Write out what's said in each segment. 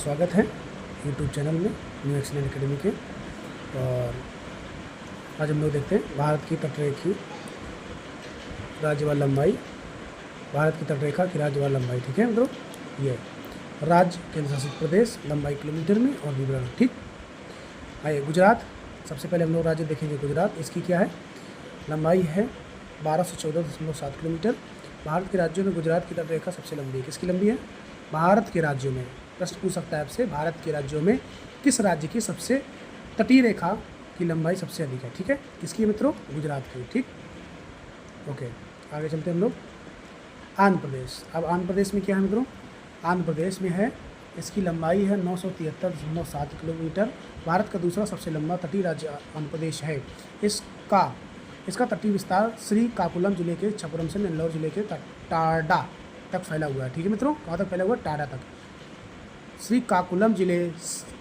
स्वागत है YouTube channel में न्यू एक्सीलेंट एकेडमी के। और आज हम लोग देखते हैं भारत की तटरेखी राज्यवार लंबाई, भारत की तटरेखा की राज्यवार लंबाई। ठीक है मित्रों, ये राज्य, केंद्र शासित प्रदेश, लंबाई किलोमीटर में और विवरण। ठीक, आइए गुजरात। सबसे पहले हम लोग राज्य देखेंगे गुजरात। इसकी क्या है, लंबाई है 1214.7 किलोमीटर। भारत के राज्यों में गुजरात की तटरेखा सबसे लंबी है। किसकी लंबी है? भारत के राज्यों में। प्रश्न पूछ सकता है आपसे, भारत के राज्यों में किस राज्य की सबसे तटीय रेखा की लंबाई सबसे अधिक है? ठीक है, किसकी है मित्रों? गुजरात की। ठीक, ओके, आगे चलते हैं हम लोग। आंध्र प्रदेश। अब आंध्र प्रदेश में क्या है मित्रों? आंध्र प्रदेश में है, इसकी लंबाई है 973.7 किलोमीटर। भारत का दूसरा सबसे लंबा तटीय राज्य आंध्र प्रदेश है। इसका तटीय विस्तार श्रीकाकुलम जिले के छपुरम से नेल्लोर जिले के टाडा तक फैला हुआ है। ठीक है मित्रों, कहाँ तक फैला हुआ है? टाडा तक। श्रीकाकुलम जिले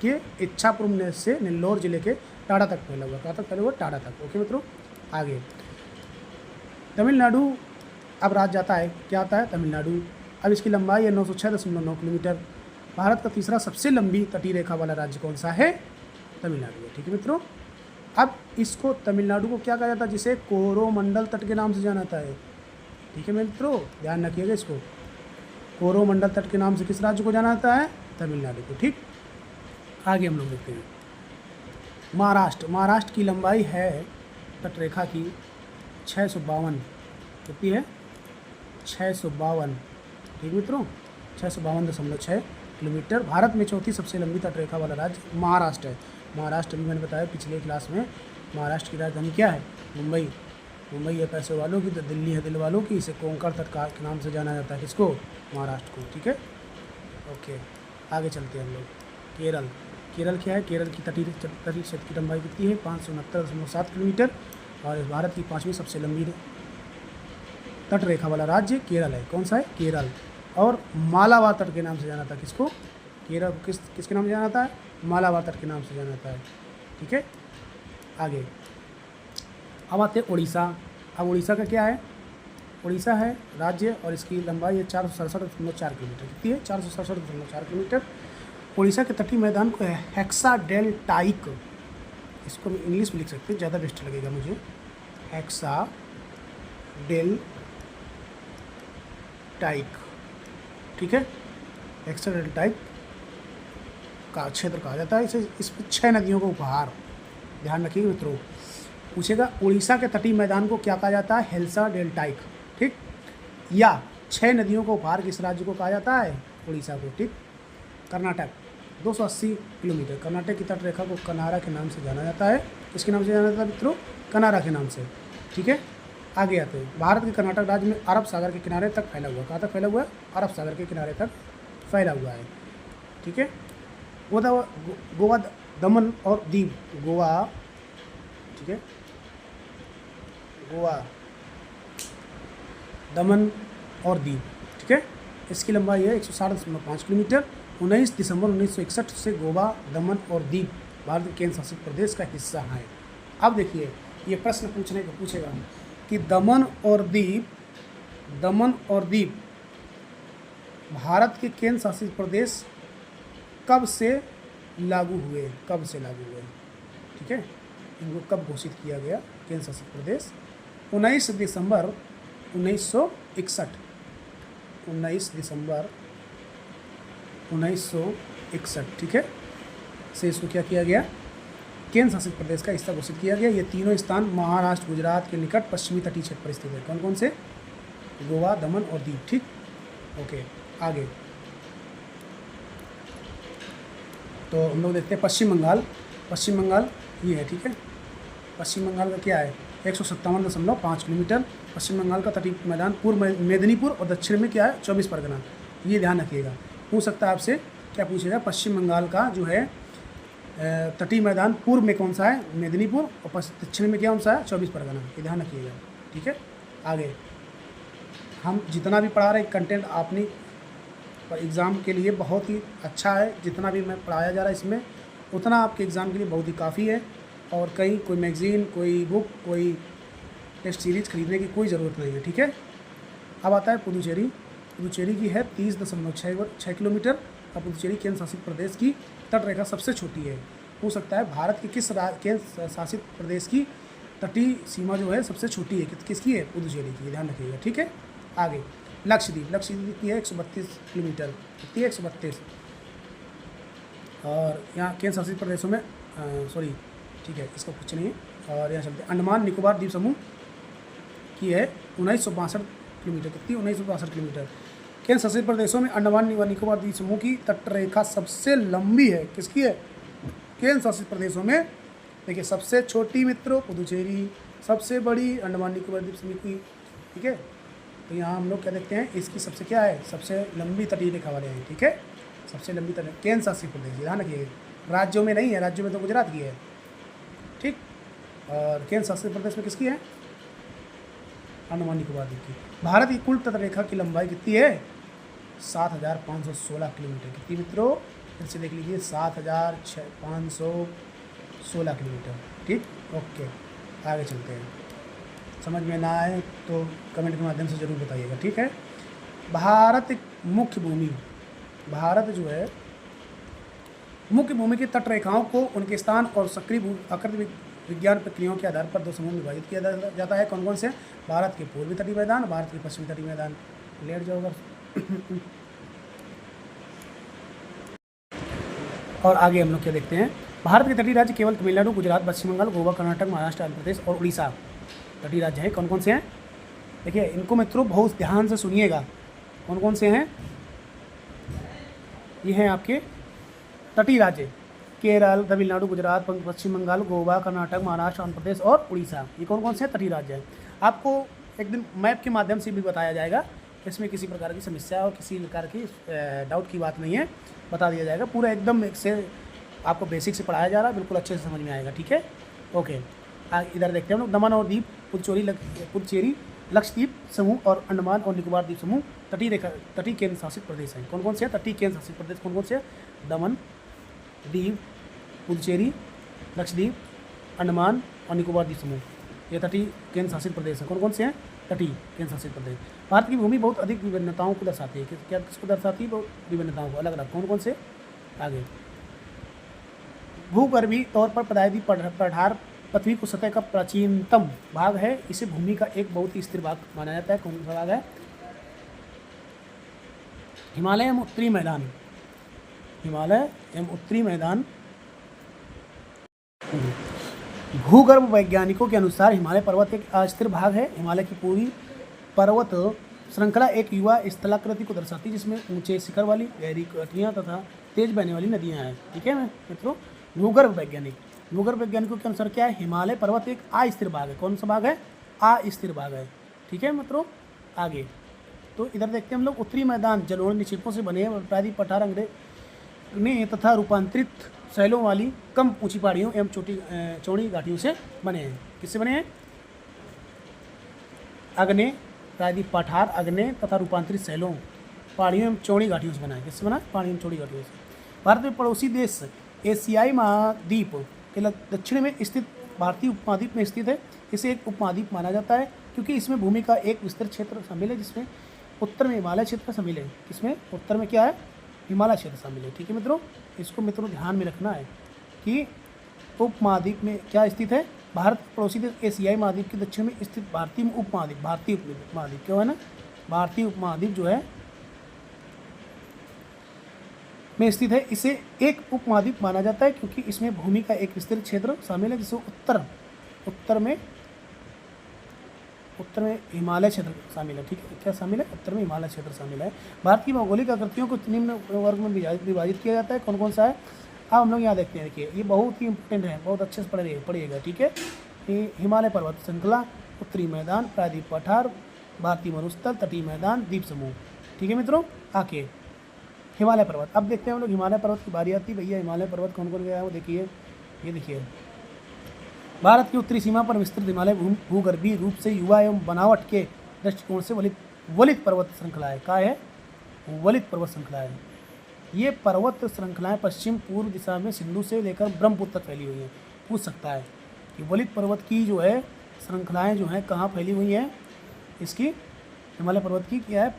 के इच्छापुरम से नेल्लोर जिले के टाडा तक फैला हुआ है। कहाँ तक फैला हुआ? टाडा तक। ओके मित्रों, आगे तमिलनाडु। अब राज्य आता है, क्या आता है? तमिलनाडु। अब इसकी लंबाई है 906.9 किलोमीटर। भारत का तीसरा सबसे लंबी तटीय रेखा वाला राज्य कौन सा है? तमिलनाडु है। ठीक है मित्रों, अब इसको तमिलनाडु को क्या कहा जाता है? जिसे कोरोमंडल तट के नाम से जाना जाता है। ठीक है मित्रों, ध्यान रखिएगा इसको। कोरोमंडल तट के नाम से किस राज्य को जाना जाता है? तमिलनाडु को। ठीक, आगे हम लोग देखते हैं महाराष्ट्र। महाराष्ट्र की लंबाई है तटरेखा की 652। कितनी है? 652। ठीक मित्रों, 652.6 किलोमीटर। भारत में चौथी सबसे लंबी तटरेखा वाला राज्य महाराष्ट्र है। महाराष्ट्र भी मैंने बताया पिछले क्लास में, महाराष्ट्र की राजधानी क्या है? मुंबई। मुंबई है पैसे वालों की, तो दिल्ली है दिल वालों की। इसे कोंकण तट के नाम से जाना जाता है। किसको? महाराष्ट्र को। ठीक है, ओके, आगे चलते हैं हम लोग। केरल। केरल क्या है? केरल की तटीय क्षेत्र की लंबाई कितनी है? 569.7 किलोमीटर। और इस भारत की पाँचवीं सबसे लंबी तट रेखा वाला राज्य केरल है। कौन सा है? केरल। और मालाबार तट के नाम से जाना था। किसको? केरल किसके नाम से जाना था? मालाबार तट के नाम से जाना जाता है। ठीक है, आगे अब आते हैं उड़ीसा। अब उड़ीसा का क्या है? उड़ीसा है राज्य और इसकी लंबाई है 467.4 किलोमीटर। कितनी है? 467.4 किलोमीटर। उड़ीसा के तटीय मैदान को है हेक्साडेल्टाइक। इसको हम इंग्लिश में लिख सकते हैं, ज़्यादा बेस्ट लगेगा मुझे। हेक्साडेल्टाइक। ठीक है, हेक्साडेल्टाइक का क्षेत्र कहा जाता है इसे। इसमें 6 नदियों का उपहार। ध्यान रखिए मित्रों, पूछेगा उड़ीसा के तटीय मैदान को क्या कहा जाता है? हेक्साडेल्टाइक। ठीक, या 6 नदियों का उपहार किस राज्य को कहा जाता है? उड़ीसा को। ठीक, कर्नाटक 280 किलोमीटर। कर्नाटक की तट रेखा को कनारा के नाम से जाना जाता है। किसके नाम से जाना जाता है मित्रों? कनारा के नाम से। ठीक है, आगे आते हैं। भारत के कर्नाटक राज्य में अरब सागर के किनारे तक फैला हुआ है। कहाँ तक फैला हुआ है? अरब सागर के किनारे तक फैला हुआ है। ठीक है, गोवा, दमन और दीव। गोवा, ठीक है, गोवा, दमन और दीव। ठीक है, इसकी लंबाई है 160.5 किलोमीटर। 19 दिसंबर 1961 से गोवा, दमन और दीव भारत के केंद्र शासित प्रदेश का हिस्सा है। अब देखिए, ये प्रश्न पूछेगा कि दमन और दीव भारत के केंद्र शासित प्रदेश कब से लागू हुए? कब से लागू हुए? ठीक है, इनको कब घोषित किया गया केंद्र शासित प्रदेश? 19 दिसंबर 1961। 19 दिसंबर 1961। ठीक है, से इसको क्या किया गया? केंद्र शासित प्रदेश का हिस्सा घोषित किया गया। ये तीनों स्थान महाराष्ट्र, गुजरात के निकट पश्चिमी तटीय क्षेत्र पर स्थित है। कौन कौन से? गोवा, दमन और दीव। ठीक, ओके, आगे तो हम लोग देखते हैं पश्चिम बंगाल। पश्चिम बंगाल ये है। ठीक है, पश्चिम बंगाल का क्या है? 157.5 किलोमीटर। पश्चिम बंगाल का तटीय मैदान पूर्व मेदिनीपुर और दक्षिण में क्या है? 24 परगना। ये ध्यान रखिएगा, पूछ सकता है आपसे। क्या पूछेगा? पश्चिम बंगाल का जो है तटीय मैदान पूर्व में कौन सा है? मेदिनीपुर। और दक्षिण में क्या कौन सा है? 24 परगना। ये ध्यान रखिएगा। ठीक है, आगे हम जितना भी पढ़ा रहे कंटेंट आपने पर एग्ज़ाम के लिए बहुत ही अच्छा है। जितना भी मैं पढ़ाया जा रहा है इसमें, उतना आपके एग्ज़ाम के लिए बहुत ही काफ़ी है। और कहीं कोई मैगज़ीन, कोई बुक, कोई टेस्ट सीरीज़ खरीदने की कोई ज़रूरत नहीं है। ठीक है, अब आता है पुदुचेरी। पुदुचेरी की है 30.6 किलोमीटर। अब पुडुचेरी केंद्र शासित प्रदेश की तट रेखा सबसे छोटी है। हो सकता है भारत के किस केंद्र शासित प्रदेश की तटीय सीमा जो है सबसे छोटी है, किसकी है? पुडुचेरी की, ध्यान रखिएगा। ठीक है, आगे लक्षद्वीप। लक्षद्वीप की है 132 किलोमीटर, कितनी है? 132। और यहाँ केंद्र शासित प्रदेशों में सॉरी ठीक है, इसका कुछ नहीं है। और यहाँ चलते अंडमान निकोबार द्वीप समूह की है 1962 किलोमीटर, कितनी? 1962 किलोमीटर। केंद्र शासित प्रदेशों में अंडमान निकोबार द्वीप समूह की तटरेखा सबसे लंबी है, किसकी है? केंद्र शासित प्रदेशों में। देखिए, सबसे छोटी मित्रों पुडुचेरी, सबसे बड़ी अंडमान निकोबार द्वीप समूह की। ठीक है, तो यहाँ हम लोग क्या देखते हैं, इसकी सबसे क्या है? सबसे लंबी तटीय रेखा वाले हैं। ठीक है, सबसे लंबी तटीय केंद्र शासित प्रदेश, ध्यान रखिए, राज्यों में नहीं है, राज्यों में तो गुजरात की है। ठीक, और केंद्र शासित प्रदेश में किसकी है? अंडमान निकोबार द्वीप की। भारत की कुल तटरेखा की लंबाई कितनी है? 7,516 किलोमीटर। कितनी मित्रों? फिर से देख लीजिए, 7,516 किलोमीटर। ठीक, ओके, आगे चलते हैं। समझ में ना आए तो कमेंट के माध्यम से ज़रूर बताइएगा। ठीक है, भारत एक मुख्य भूमि, भारत जो है मुख्य भूमि की तटरेखाओं को उनके स्थान और सक्रिय आकृति विज्ञान प्रक्रियाओं के आधार पर 2 समूह में विभाजित किया जाता है। कौन कौन से? भारत के पूर्वी तटीय मैदान, भारत के पश्चिमी तटीय मैदान। लेट जाओ अगर और आगे हम लोग क्या देखते हैं, भारत के तटीय राज्य केवल तमिलनाडु, गुजरात, पश्चिम बंगाल, गोवा, कर्नाटक, महाराष्ट्र, आंध्र प्रदेश और उड़ीसा तटीय राज्य हैं। कौन कौन से हैं? देखिए, इनको मित्रों बहुत ध्यान से सुनिएगा। कौन कौन से हैं? ये हैं आपके तटीय राज्य, केरल, तमिलनाडु, गुजरात, पश्चिम बंगाल, गोवा, कर्नाटक, महाराष्ट्र, आंध्र प्रदेश और उड़ीसा। ये कौन कौन से तटीय राज्य हैं? आपको एक दिन मैप के माध्यम से भी बताया जाएगा, इसमें किसी प्रकार की समस्या और किसी प्रकार की डाउट की बात नहीं है, बता दिया जाएगा पूरा एकदम एक से। आपको बेसिक से पढ़ाया जा रहा है, बिल्कुल अच्छे से समझ में आएगा। ठीक है, ओके, इधर देखते हैं हम लोग। दमन और दीप, पुडुचेरी, लक्षद्वीप समूह और अंडमान और निकोबार द्वीप समूह तटीय केंद्र शासित प्रदेश हैं। कौन कौन से हैं तटीय केंद्र शासित प्रदेश? कौन कौन से? दमन, दीव, पुडुचेरी, लक्षद्वीप, अंडमान और निकोबार द्वीप समूह, ये तटीय केंद्र शासित प्रदेश हैं। कौन कौन से हैं? तटीय केंद्र शासित प्रदेश। भारत की भूमि बहुत अधिक विभिन्नताओं को दर्शाती है। क्या किसको दर्शाती है? बहुत विभिन्नताओं को, अलग अलग। कौन कौन से? आगे, भूगर्भीय तौर पर पदायदी पठार पृथ्वी को सतह का प्राचीनतम भाग है। इसे भूमि का एक बहुत ही स्थिर भाग माना जाता है। कौन सा भाग है? हिमालय एवं उत्तरी मैदान, हिमालय एवं उत्तरी मैदान। भूगर्भ वैज्ञानिकों के अनुसार हिमालय पर्वत एक अस्थिर भाग है। हिमालय की पूरी पर्वत श्रृंखला एक युवा स्थलाकृति को दर्शाती है, जिसमें ऊंचे शिखर वाली गहरी कटियाँ तथा तेज बहने वाली नदियाँ हैं। ठीक है मित्रों, भूगर्भ वैज्ञानिकों के अनुसार क्या है? हिमालय पर्वत एक अस्थिर भाग है। कौन सा भाग है? अस्थिर भाग है। ठीक है मित्रों, आगे तो इधर देखते हैं हम लोग। उत्तरी मैदान जलोढ़ निक्षेपों से बने हैं, प्रायद्वीप पठार अंगने तथा रूपांतरित शैलों वाली कम ऊंची पहाड़ियों एवं चौड़ी घाटियों से बने हैं। किससे बने हैं? अग्ने, प्रायद्वीप पठार, अग्ने तथा रूपांतरित शैलों, पहाड़ियों एवं चौड़ी घाटियों से बना है। किससे बना है? पहाड़ियों एवं चौड़ी घाटियों से। भारत में पड़ोसी देश एशियाई महाद्वीप के दक्षिण में स्थित भारतीय उपमहाद्वीप में स्थित है। इसे एक उपमहाद्वीप माना जाता है क्योंकि इसमें भूमि का एक विस्तृत क्षेत्र शामिल है, जिसमें उत्तर में हिमालय क्षेत्र शामिल है। इसमें उत्तर में क्या है? हिमालय क्षेत्र शामिल है। ठीक है मित्रों, इसको मित्रों ध्यान में रखना है कि उपमहाद्वीप में क्या स्थित है? भारत पड़ोसी देश एशियाई महाद्वीप के दक्षिण में स्थित भारतीय उपमहाद्वीप क्यों है ना? भारतीय उपमहाद्वीप जो है में स्थित है। इसे एक उपमहाद्वीप माना जाता है क्योंकि इसमें भूमि का एक विस्तृत क्षेत्र शामिल है, जिसमें उत्तर में हिमालय क्षेत्र शामिल है। ठीक है, क्या शामिल है? उत्तर में हिमालय क्षेत्र शामिल है। भारत की भौगोलिक आकृतियों को निम्न वर्ग में विभाजित किया जाता है। कौन कौन सा है? अब हम लोग यहाँ देखते हैं। देखिए, ये बहुत ही इंपॉर्टेंट है, बहुत अच्छे से पढ़िएगा। ठीक है, हिमालय पर्वत श्रृंखला, उत्तरी मैदान, प्रायद्वीप पठार, भारतीय मरुस्थल, तटीय मैदान, द्वीप समूह। ठीक है मित्रों, आके हिमालय पर्वत। अब देखते हैं हम लोग हिमालय पर्वत की बारी आती है। भैया हिमालय पर्वत कौन कौन गया है वो देखिए। ये देखिए, भारत की उत्तरी सीमा पर विस्तृत हिमालय भूगर्भीय रूप से युवा एवं बनावट के दृष्टिकोण से वलित पर्वत श्रृंखला है। क्या है? वलित पर्वत श्रृंखला है। ये पर्वत श्रृंखलाएं पश्चिम पूर्व दिशा में सिंधु से लेकर ब्रह्मपुत्र तक फैली हुई हैं। पूछ सकता है कि वलित पर्वत की जो है श्रृंखलाएं जो हैं कहाँ फैली हुई हैं? इसकी हिमालय पर्वत की क्या है?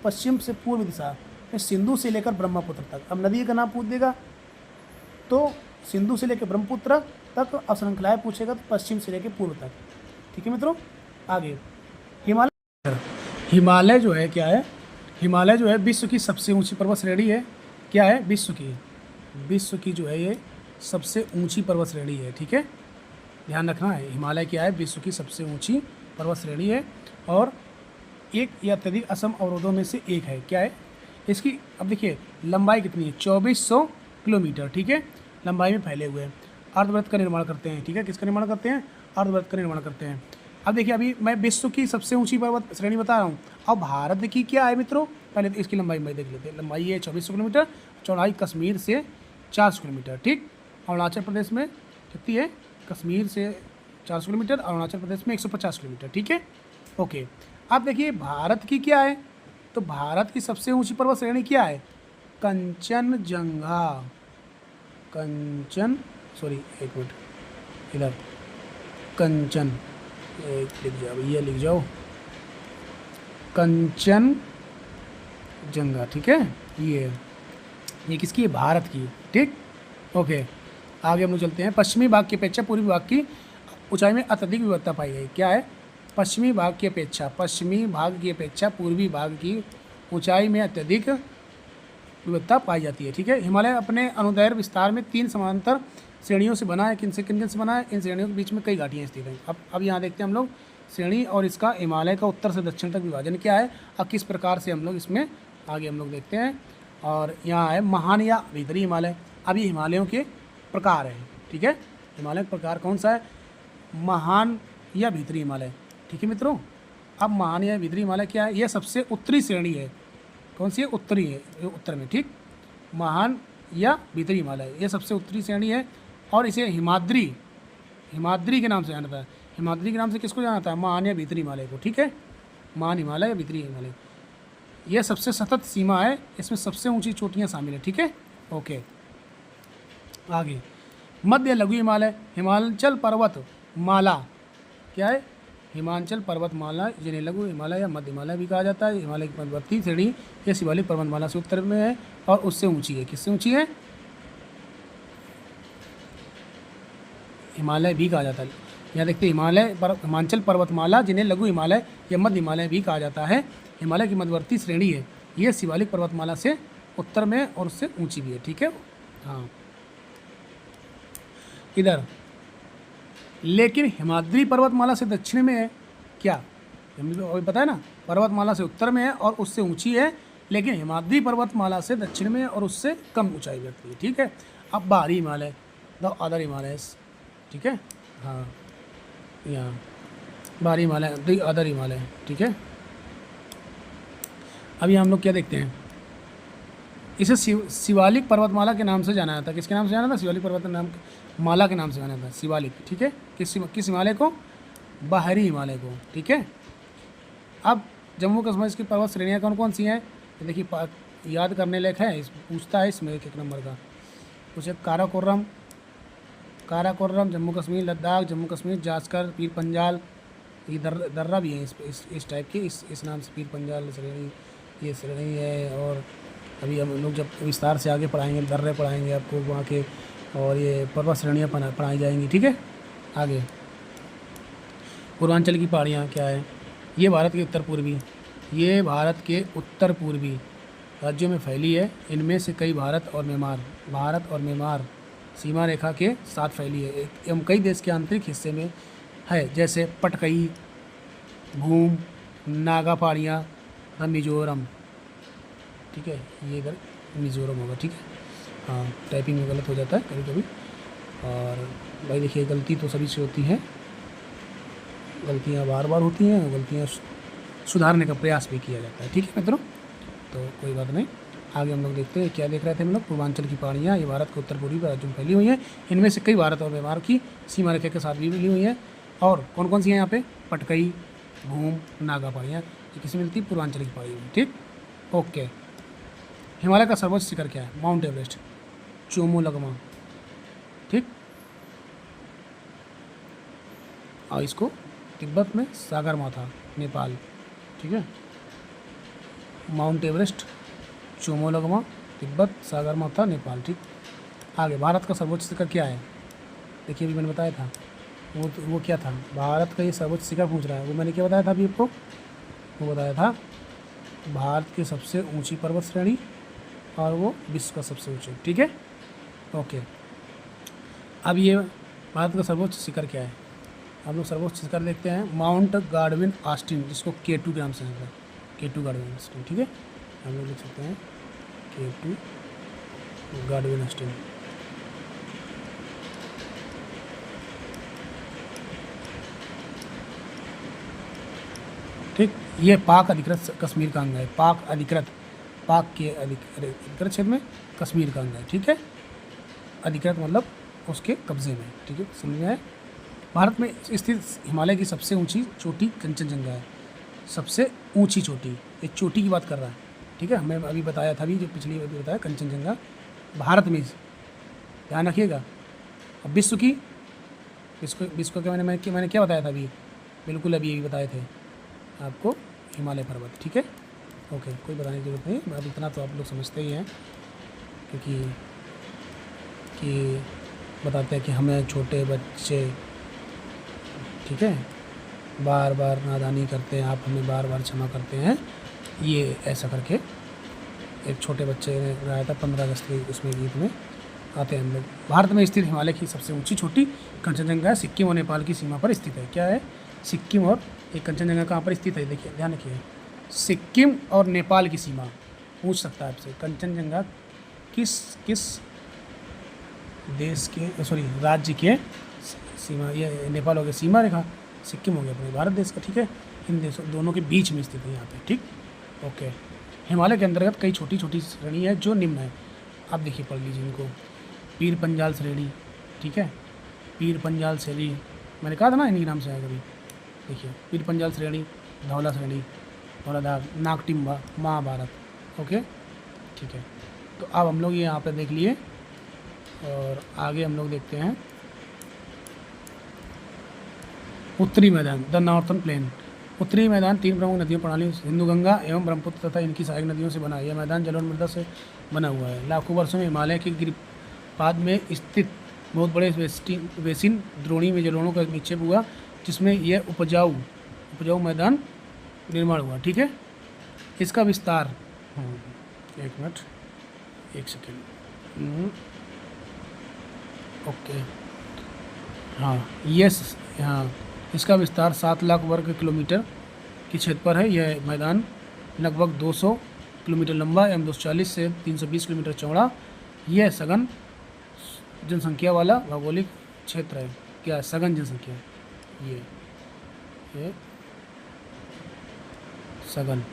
पश्चिम से पूर्व दिशा सिंधु से लेकर ब्रह्मपुत्र तक। अब नदी का नाम पूछ देगा तो सिंधु से लेकर ब्रह्मपुत्र तक, और श्रृंखलाएँ पूछेगा तो पश्चिम से लेकर पूर्व तक। ठीक है मित्रों, आगे हिमालय। हिमालय जो है क्या है, हिमालय जो है विश्व की सबसे ऊंची पर्वत श्रेणी है। क्या है, विश्व की जो है ये सबसे ऊंची पर्वत श्रेणी है। ठीक है, ध्यान रखना है, हिमालय क्या है, विश्व की सबसे ऊंची पर्वत श्रेणी है और एक या अत्यधिक असम अवरोधों में से एक है। क्या है इसकी, अब देखिए लंबाई कितनी है, 2400 किलोमीटर। ठीक है, लंबाई में फैले हुए हैं, अर्धवृत्त का निर्माण करते हैं। ठीक है, किसका निर्माण करते हैं, अर्धवृत्त का निर्माण करते हैं। अब देखिए अभी मैं विश्व की सबसे ऊंची पर्वत श्रेणी बता रहा हूँ, अब भारत की क्या है मित्रों, पहले तो इसकी लंबाई में देख लेते हैं। लंबाई है 2400 किलोमीटर, चौड़ाई कश्मीर से 400 किलोमीटर। ठीक, अरुणाचल प्रदेश में कितनी है, कश्मीर से 400 किलोमीटर, अरुणाचल प्रदेश में 150 किलोमीटर। ठीक है, ओके। अब देखिए भारत की क्या है, तो भारत की सबसे ऊंची पर्वत श्रेणी क्या है, कंचनजंगा। एक मिनट इधर, कंचन लिख जाओ, ये लिख जाओ कंचनजंगा। ठीक है, ये किसकी है, भारत की। ठीक, ओके। आगे हम लोग चलते हैं। पश्चिमी भाग की अपेक्षा पूर्वी भाग की ऊंचाई में अत्यधिक विविधता पाई गई। क्या है, पश्चिमी भाग की अपेक्षा पूर्वी भाग की ऊंचाई में अत्यधिक विविधता पाई जाती है। ठीक है, हिमालय अपने अनुदैर्घ्य विस्तार में 3 समांतर श्रेणियों से बना है। किन से बना है, इन श्रेणियों के बीच में कई घाटियाँ स्थित हैं। अब यहाँ देखते हैं हम लोग श्रेणी और इसका हिमालय का उत्तर से दक्षिण तक विभाजन क्या है और किस प्रकार से हम लोग इसमें आगे हम लोग देखते हैं। और यहाँ है महान या भीतरी हिमालय। अब ये हिमालयों के प्रकार हैं। ठीक है, हिमालय का प्रकार कौन सा है, महान या भीतरी हिमालय। ठीक है मित्रों, अब महान या भीतरी हिमालय क्या है, यह सबसे उत्तरी श्रेणी है। कौन सी है, उत्तरी है, उत्तर में। ठीक, महान या भीतरी हिमालय यह सबसे उत्तरी श्रेणी है और इसे हिमाद्री के नाम से जाना जाता है। हिमाद्री के नाम से किसको जाना जाता है, महान या भीतरी हिमालय को। ठीक है, महान हिमालय या भीतरी हिमालय, यह सबसे सतत सीमा है, इसमें सबसे ऊंची चोटियाँ शामिल है। ठीक है, ओके। आगे मध्य लघु हिमालय, हिमाचल पर्वत माला। क्या है, हिमाचल पर्वतमाला जिन्हें लघु हिमालय या मध्य हिमालय भी कहा जाता है। हिमालय की मध्यवर्ती श्रेणी यह शिवालिक पर्वतमाला से उत्तर में है और उससे ऊंची है। किससे ऊंची है, हिमालय भी कहा जाता है। यहाँ देखते हैं हिमाचल पर्वतमाला जिन्हें लघु हिमालय या मध्य हिमालय भी कहा जाता है। हिमालय की मध्यवर्ती श्रेणी है, यह शिवालिक पर्वतमाला से उत्तर में और उससे ऊंची भी है। ठीक है, हाँ इधर, लेकिन हिमाद्री पर्वतमाला से दक्षिण में है। क्या, अभी पता है ना, पर्वतमाला से उत्तर में है और उससे ऊंची है, लेकिन हिमाद्री पर्वतमाला से दक्षिण में है और उससे कम ऊंचाई रखती है। ठीक है, अब बाहरी हिमालय, द अदर हिमालयस। ठीक है, हाँ यहाँ बाहरी हिमालय, द अदर हिमालय। ठीक है, अभी हम लोग क्या देखते हैं, इसे शिवालिक पर्वतमाला के नाम से जाना जाता है। किसके नाम से जाना था, शिवालिक पर्वतमाला के नाम से जाना था, शिवालिक। ठीक है, किस हिमालय को, बाहरी हिमालय को। ठीक है, अब जम्मू कश्मीर की पर्वत श्रेणियाँ कौन कौन सी हैं, देखिए याद करने लायक है, पूछता है इसमें एक नंबर का कुछ। काराकोरम जम्मू कश्मीर, लद्दाख जम्मू कश्मीर, जास्कर, पीर पंजाल, ये दर्रा भी है इस टाइप के, इस नाम से पीर पंजाल श्रेणी, ये श्रेणी है। और अभी हम लोग जब विस्तार से आगे पढ़ाएंगे, दर्रे पढ़ाएंगे आपको वहाँ के, और ये पर्वत श्रेणियाँ पढ़ाई जाएंगी। ठीक है, आगे पूर्वांचल की पहाड़ियाँ क्या है, ये भारत के उत्तर पूर्वी राज्यों में फैली है। इनमें से कई भारत और म्यांमार सीमा रेखा के साथ फैली है एवं कई देश के आंतरिक हिस्से में है, जैसे पटकई, भूम, नागा पहाड़ियाँ, मिजोरम। ठीक है, ये इधर मिजोरम होगा। ठीक है, हाँ टाइपिंग में गलत हो जाता है कभी कभी, और भाई देखिए गलती तो सभी से होती है, गलतियाँ बार बार होती हैं, गलतियाँ सुधारने का प्रयास भी किया जाता है। ठीक है मित्रों, तो कोई बात नहीं। आगे हम लोग देखते हैं, क्या देख रहे थे हम लोग, पूर्वांचल की पहाड़ियाँ, ये भारत के उत्तर पूर्वी राज्यों में फैली हुई हैं। इनमें से कई भारत और म्यांमार की सीमा रेखा के साथ भी मिली हुई हैं। और कौन कौन सी हैं यहाँ पे, पटकई, भूम, नागा पहाड़ियाँ, ये किसी मिलती, पूर्वांचल की पहाड़ियों में। ठीक, ओके। हिमालय का सर्वोच्च शिखर क्या है, माउंट एवरेस्ट, चोमोलंगमा। ठीक, और इसको तिब्बत में सागरमाथा, नेपाल। ठीक है, माउंट एवरेस्ट चोमोलोंगमा, तिब्बत, सागरमाथा, नेपाल। ठीक, आगे भारत का सर्वोच्च शिखर क्या है? देखिए अभी मैंने बताया था वो क्या था, भारत का ये सर्वोच्च शिखर पूछ रहा है। वो मैंने क्या बताया था अभी आपको? वो बताया था भारत की सबसे ऊंची पर्वत श्रेणी और वो विश्व का सबसे ऊंची। ठीक है, ओके। अब ये भारत का सर्वोच्च शिखर क्या है? हम लोग सर्वोच्च शिखर देखते हैं माउंट गार्डविन ऑस्टिन, जिसको K2 के नाम से है, K2 गार्डविन ऑस्टिन। ठीक है, हम लोग लिख सकते हैं K2 गार्डविन ऑस्टिन। ठीक, ये पाक अधिकृत कश्मीर का अंग है। पाक के अधिकृत क्षेत्र में कश्मीर का अंग है। ठीक है, अधिकृत मतलब उसके कब्जे में। ठीक है, समझ में आया? भारत में स्थित हिमालय की सबसे ऊंची चोटी कंचनजंगा है। सबसे ऊंची चोटी, एक चोटी की बात कर रहा है। ठीक है, हमें अभी बताया था, अभी जो पिछली अभी बताया कंचनजंगा भारत में, ध्यान रखिएगा। अब विश्व का क्या मैंने क्या बताया था अभी? बिल्कुल अभी बताए थे आपको, हिमालय पर्वत। ठीक है, ओके, कोई बताने की जरूरत नहीं, अब इतना तो आप लोग समझते ही हैं, क्योंकि बताते हैं कि हमें छोटे बच्चे, ठीक है, बार बार नादानी करते हैं, आप हमें बार बार क्षमा करते हैं, ये ऐसा करके एक छोटे बच्चे ने गाया था 15 अगस्त के उसमें गीत में आते हैं हम लोग। भारत में स्थित हिमालय की सबसे ऊंची चोटी कंचनजंगा है, सिक्किम और नेपाल की सीमा पर स्थित है। क्या है? सिक्किम और एक कंचनजंगा कहाँ पर स्थित है? देखिए ध्यान रखिए, सिक्किम और नेपाल की सीमा पूछ सकता है आपसे। कंचनजंगा किस देश के, सॉरी राज्य के सीमा, ये नेपाल हो गया सीमा रेखा, सिक्किम हो गया अपने भारत देश का। ठीक है, इन देशों दोनों के बीच में स्थित है यहाँ पे। ठीक, ओके। हिमालय के अंतर्गत कई छोटी छोटी श्रेणी है जो निम्न है। आप देखिए, पढ़ लीजिए इनको। पीर पंजाल श्रेणी, ठीक है, पीर पंजाल श्रेणी, मैंने कहा था ना इन्हीं नाम से आएगा अभी। देखिए, पीर पंजाल श्रेणी, धौला श्रेणी, धौलाधार, नागटिम्बा, महाभारत। ओके, ठीक है। तो अब हम लोग ये यहाँ पे देख लिए और आगे हम लोग देखते हैं उत्तरी मैदान, द नॉर्थन प्लेन। उत्तरी मैदान 3 प्रमुख नदियों प्रणाली सिंधु, गंगा एवं ब्रह्मपुत्र तथा इनकी सहायक नदियों से बना है। यह मैदान जल और मृदा से बना हुआ है। लाखों वर्षों में हिमालय के गिरिपाद में स्थित बहुत बड़े बेसिन द्रोणी में जलोढ़ों का निक्षेप हुआ, जिसमें यह उपजाऊ मैदान निर्माण हुआ। ठीक है, इसका विस्तार, एक मिनट, एक सेकेंड, ओके, हाँ, यस, हाँ, इसका विस्तार 7 लाख वर्ग किलोमीटर के क्षेत्र पर है। यह मैदान लगभग 200 किलोमीटर लंबा एवं 240 से 320 किलोमीटर चौड़ा। यह सघन जनसंख्या वाला भौगोलिक क्षेत्र है। क्या? सघन जनसंख्या, ये सघन,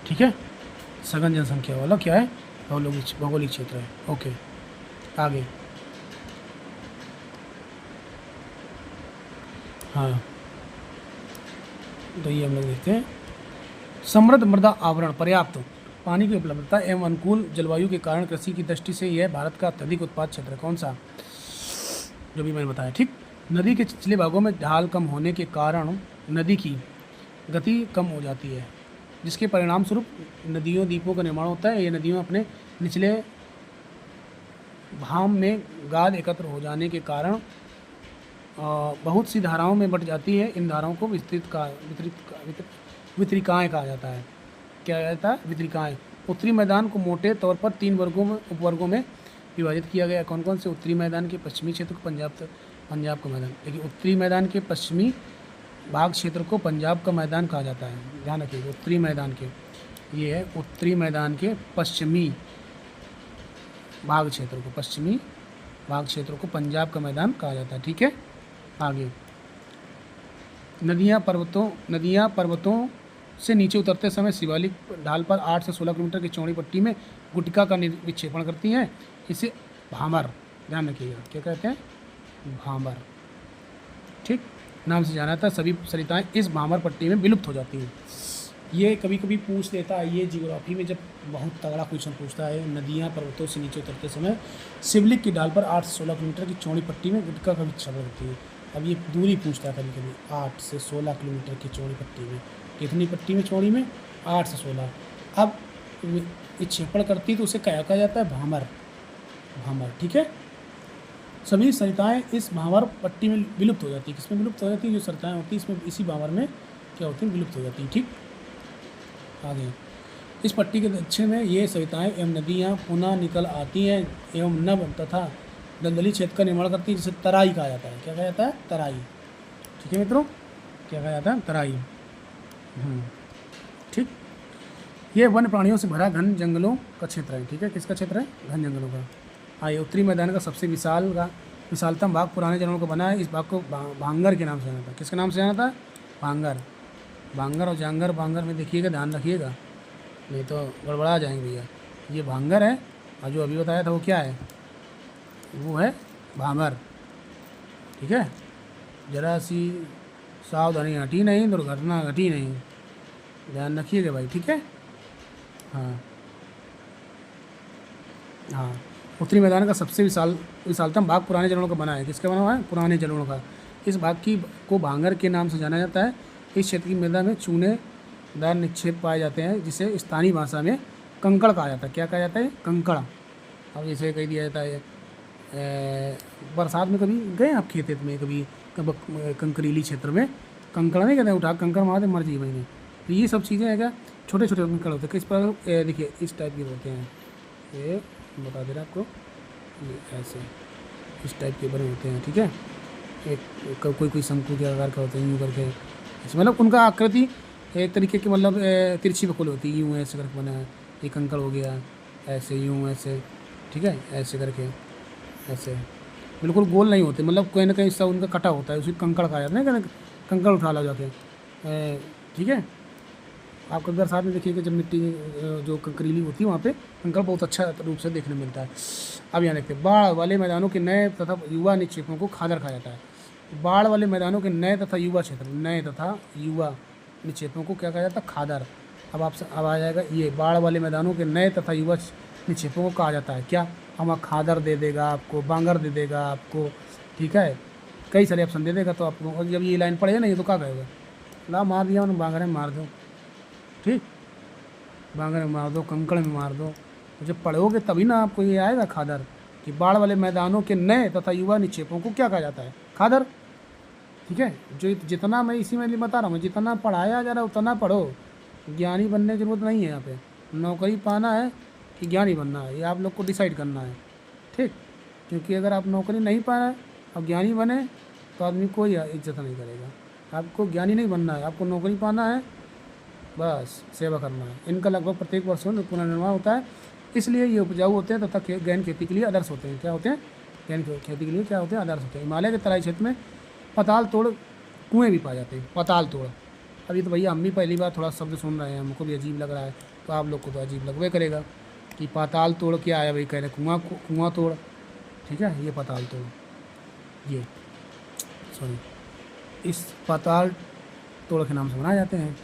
ठीक है, सघन जनसंख्या वाला क्या है? भौगोलिक क्षेत्र है। ओके, आगे, हाँ, तो ये हम लोग देखते हैं। समृद्ध मृदा आवरण, पर्याप्त पानी की उपलब्धता एवं अनुकूल जलवायु के कारण कृषि की दृष्टि से यह भारत का अत्यधिक उत्पाद क्षेत्र है। कौन सा? जो भी मैंने बताया। ठीक, नदी के निचले भागों में ढाल कम होने के कारण नदी की गति कम हो जाती है, जिसके परिणाम स्वरूप नदियों द्वीपों का निर्माण होता है। ये नदियों अपने निचले भाग में गाद एकत्र हो जाने के कारण बहुत सी धाराओं में बट जाती है। इन धाराओं को वितरिकाएँ कहा जाता है। क्या जाता है? वितरिकाएँ। उत्तरी मैदान को मोटे तौर पर 3 उपवर्गों में विभाजित किया गया। कौन कौन से? उत्तरी मैदान के पश्चिमी क्षेत्र को पंजाब का मैदान। देखिए, उत्तरी मैदान के पश्चिमी भाग क्षेत्र को पंजाब का मैदान कहा जाता है। ध्यान रखिएगा, उत्तरी मैदान के, ये है उत्तरी मैदान के पश्चिमी भाग क्षेत्र को पंजाब का मैदान कहा जाता है। ठीक है, आगे, नदियाँ पर्वतों से नीचे उतरते समय शिवालिक ढाल पर 8 से 16 किलोमीटर की चौड़ी पट्टी में गुटिका का विक्षेपण करती हैं। इसे भामर, ध्यान रखिएगा, क्या कहते हैं? भामर। ठीक, नाम से जाना था। सभी सरिताएं इस भामर पट्टी में विलुप्त हो जाती हैं। ये कभी कभी पूछ लेता है, ये जियोग्राफी में जब बहुत तगड़ा क्वेश्चन पूछता है, नदियाँ पर्वतों से नीचे उतरते समय शिवलिक की ढाल पर 8 से 16 किलोमीटर की चौड़ी पट्टी में गुटिका का विक्षेपण करती है। अब ये दूरी पूछता है कभी कभी, 8 से 16 किलोमीटर की चौड़ी पट्टी में। कितनी पट्टी में? चौड़ी में 8 से 16। अब विक्षेपण करती है तो उसे क्या कहा जाता है? भामर। भामर, ठीक है। सभी सरिताएं इस भामर पट्टी में विलुप्त हो जाती है। किसमें विलुप्त हो जाती है? जो सरिताएं होती है इसमें, इसी भामर में क्या होती है? विलुप्त हो जाती है, ठीक। आगे, इस पट्टी के दक्षिण में ये सरिताएं एवं नदियाँ पुनः निकल आती हैं एवं नव तथा दलदली क्षेत्र का निर्माण करती है, जिसे तराई कहा जाता है। क्या कहा जाता है? तराई, ठीक है मित्रों। क्या कहा जाता है? तराई, ठीक। ये वन्य प्राणियों से भरा घन जंगलों का क्षेत्र है, ठीक है। किसका क्षेत्र है? घन जंगलों का। आइए, उत्तरी मैदान का सबसे विशालतम भाग पुराने जंगलों का बना है। इस भाग को भांगर के नाम से जाना था। किसके नाम से जाना था? भांगर। भांगर और जांगर, भांगर में देखिएगा, ध्यान रखिएगा, नहीं तो गड़बड़ा जाएंगे भैया। ये भांगर है और जो अभी बताया था वो क्या है? वो है भांगर, ठीक है। जरा सी सावधानी हटी नहीं, दुर्घटना घटी नहीं, ध्यान रखिएगा भाई, ठीक है। हाँ हाँ, उत्तरी मैदान का सबसे विशालतम भाग पुराने जंगलों का बना है। किसका बना हुआ है? पुराने जंगलों का। इस भाग को भांगर के नाम से जाना जाता है। इस क्षेत्र की मृदा में चूनेदार निक्षेप पाए जाते हैं, जिसे स्थानीय भाषा में कंकड़ कहा जाता है। क्या कहा जाता है? कंकड़। अब जैसे कह दिया जाता है बरसात में, कभी गए आप खेत में, कभी कंकरीली क्षेत्र में कंकड़ नहीं कहते, उठा कंकड़ मारते मर जाइए मैंने। तो ये सब चीज़ें है क्या? छोटे छोटे कंकड़ होते हैं। किस पर? देखिए, इस टाइप के होते हैं, ये बता दे रहा आपको, ये ऐसे इस टाइप के बने होते हैं, ठीक है। एक कोई शंकु के आकार का होते हैं, यूँ करके, मतलब उनका आकृति एक तरीके की, मतलब तिरछी बकुल होती है, यूँ ऐसे करके बना है। ये कंकड़ हो गया, ऐसे यूँ ऐसे, ठीक है, ऐसे करके, ऐसे बिल्कुल गोल नहीं होते, मतलब कोई ना कहीं हिस्सा उनका कटा होता है, उसी कंकड़ कहा जाता है। कंकड़ उठा ला जाके, ठीक है। आप कभी बरसात में देखिएगा, जब मिट्टी जो कंकरीली होती है वहाँ पे कंकड़ बहुत अच्छा रूप से देखने मिलता है। अब यहाँ देखते हैं, बाढ़ वाले मैदानों के नए तथा युवा निक्षेपों को खादर कहा जाता है। बाढ़ वाले मैदानों के नए तथा युवा क्षेत्र, नए तथा युवा निक्षेपों को क्या कहा जाता है? खादर। अब आ जाएगा ये, बाढ़ वाले मैदानों के नए तथा युवा निक्षेपों को कहा जाता है क्या? हम खादर दे देगा आपको, बांगर दे देगा आपको, ठीक है, कई सारे ऑप्शन दे देगा। तो आपको, और जब ये लाइन पढ़े ना, ये तो क्या कहेगा? ला मार दिया उन्होंने, बांगर में मार दो, ठीक, बांगर में मार दो, कंकड़ में मार दो। तो जब पढ़ोगे तभी ना आपको ये आएगा खादर, कि बाढ़ वाले मैदानों के नए तथा युवा निक्षेपों को क्या कहा जाता है? खादर, ठीक है। जो जितना मैं इसी में बता रहा हूँ, जितना पढ़ाया जा रहा है उतना पढ़ो। ज्ञानी बनने की जरूरत नहीं है यहाँ पे, नौकरी पाना है कि ज्ञानी बनना है, ये आप लोग को डिसाइड करना है, ठीक। क्योंकि अगर आप नौकरी नहीं पाए और ज्ञानी बने तो आदमी कोई इज्जत नहीं करेगा। आपको ज्ञानी नहीं बनना है, आपको नौकरी पाना है, बस सेवा करना है। इनका लगभग प्रत्येक वर्ष में पुनर्निर्माण होता है, इसलिए ये उपजाऊ होते हैं तथा गहन खेती के लिए आदर्श होते हैं। क्या होते हैं? गहन खेती के लिए क्या होते हैं? आदर्श होते हैं। हिमालय के तराई क्षेत्र में पाताल तोड़ कुएँ भी पाए जाते हैं। पाताल तोड़, अभी तो भैया हम भी पहली बार थोड़ा शब्द सुन रहे हैं, हमको भी अजीब लग रहा है, तो आप लोग को तो अजीब लगवे करेगा कि पाताल तोड़ क्या है भाई। कह रहे कुआँ तोड़, ठीक है, ये पाताल तोड़, ये सॉरी, इस पाताल तोड़ के नाम से बनाए जाते हैं।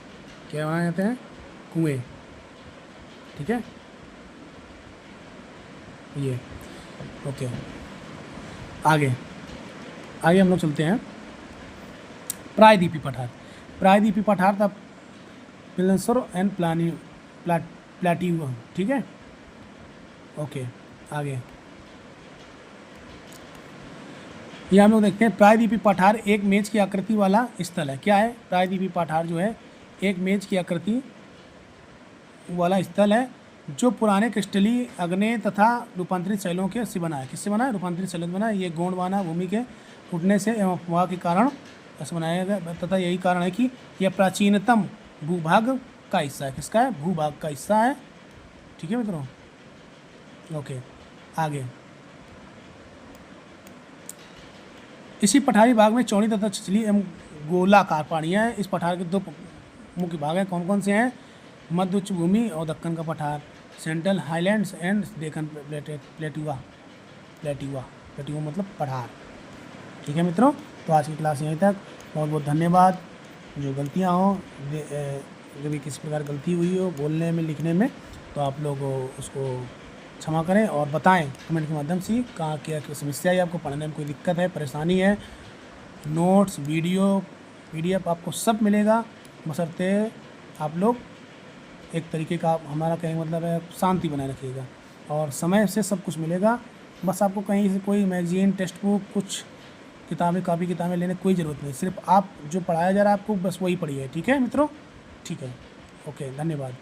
क्या बनाए जाते हैं? कुएँ, ठीक है, ये ओके। आगे हम लोग चलते हैं। प्रायद्वीपी पठार। प्रायद्वीपी पठार था पिलंसर एंड प्लाटियो, ठीक है, ओके। आगे ये हम लोग देखते हैं, प्रायद्वीपी पठार एक मेज की आकृति वाला स्थल है। क्या है? प्रायद्वीपी पठार जो है एक मेज की आकृति वाला स्थल है, जो पुराने क्रिस्टलीय अग्नेय तथा रूपांतरित शैलों के से बना है। किससे बना है? रूपांतरित शैलों से बना है। ये गोंडवाना भूमि के उठने से एवं अफवाह के कारण ऐसा बनाया गया तथा यही कारण है कि यह प्राचीनतम भूभाग का हिस्सा है। किसका है? भूभाग का हिस्सा है, ठीक है मित्रों, ओके। आगे इसी पठारी भाग में चौड़ी तथा छिछली एवं गोलाकार पहाड़ियाँ हैं। इस पठार के दो मुख्य भाग हैं। कौन कौन से हैं? मध्य उच्च भूमि और दक्कन का पठार, सेंट्रल हाईलैंड्स एंड डेक्कन प्लेट्यूआ मतलब पठार, ठीक है मित्रों। तो आज की क्लास यहीं तक। बहुत बहुत धन्यवाद। जो गलतियाँ हों, जो भी किसी प्रकार गलती हुई हो बोलने में, लिखने में, तो आप लोग उसको क्षमा करें और बताएं कमेंट के माध्यम से कहाँ क्या समस्या है, आपको पढ़ने में कोई दिक्कत है, परेशानी है। नोट्स, वीडियो, PDF आपको सब मिलेगा, बशर्ते आप लोग एक तरीके का हमारा कहने का मतलब है शांति बनाए रखिएगा, और समय से सब कुछ मिलेगा। बस आपको कहीं से कोई मैगज़ीन, टेक्स्ट बुक, कुछ किताबें, कापी किताबें लेने की कोई ज़रूरत नहीं, सिर्फ आप जो पढ़ाया जा रहा है आपको बस वही पढ़िए। ठीक है मित्रों? ठीक है, ओके, धन्यवाद।